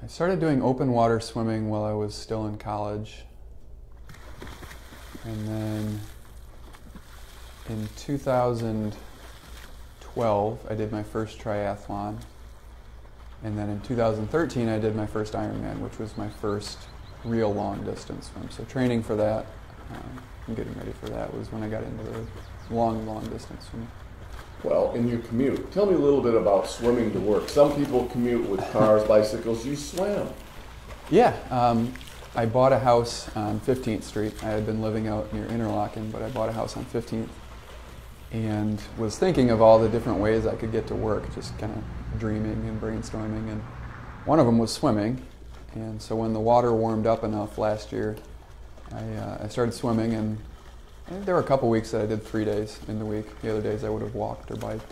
I started doing open water swimming while I was still in college. And then in 2012, I did my first triathlon. And then in 2013, I did my first Ironman, which was my first real long distance swim. So training for that and getting ready for that was when I got into the long distance swimming. Well, in your commute, tell me a little bit about swimming to work. Some people commute with cars, bicycles. You swam. Yeah, I bought a house on 15th Street. I had been living out near Interlochen, but I bought a house on 15th and was thinking of all the different ways I could get to work, just kind of dreaming and brainstorming. And one of them was swimming. And so when the water warmed up enough last year, I started swimming, and there were a couple weeks that I did 3 days in the week. The other days I would have walked or biked.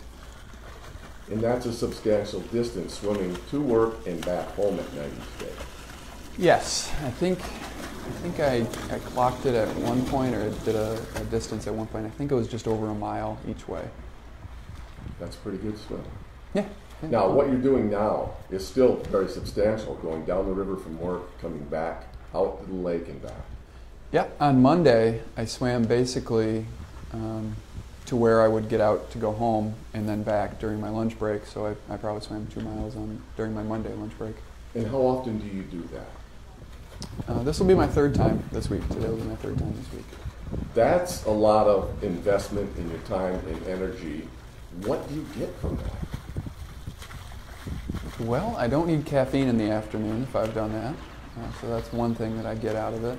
And that's a substantial distance, swimming to work and back home at night each day. Yes, I think I clocked it at one point, or did a distance at one point. I think it was just over a mile each way. That's pretty good swim. Yeah. Now, what you're doing now is still very substantial, going down the river from work, coming back out to the lake and back. Yeah, on Monday, I swam basically to where I would get out to go home and then back during my lunch break. So I probably swam 2 miles during my Monday lunch break. And how often do you do that? This will be my third time this week. Today will be my third time this week. That's a lot of investment in your time and energy. What do you get from that? Well, I don't need caffeine in the afternoon if I've done that. So that's one thing that I get out of it.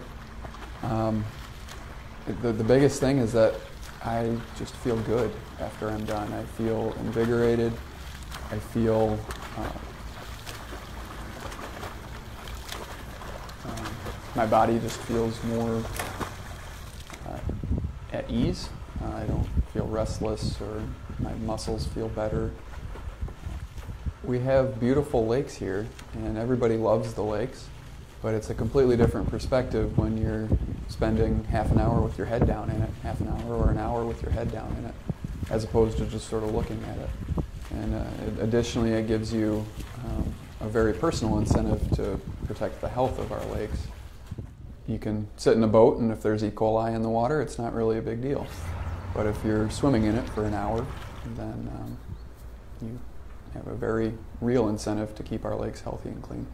The biggest thing is that I just feel good after I'm done. I feel invigorated. I feel my body just feels more at ease. I don't feel restless, or my muscles feel better. We have beautiful lakes here, and everybody loves the lakes, but it's a completely different perspective when you're spending half an hour with your head down in it, half an hour or an hour with your head down in it, as opposed to just sort of looking at it. And additionally, it gives you a very personal incentive to protect the health of our lakes. You can sit in a boat, and if there's E. coli in the water, it's not really a big deal. But if you're swimming in it for an hour, then you have a very real incentive to keep our lakes healthy and clean.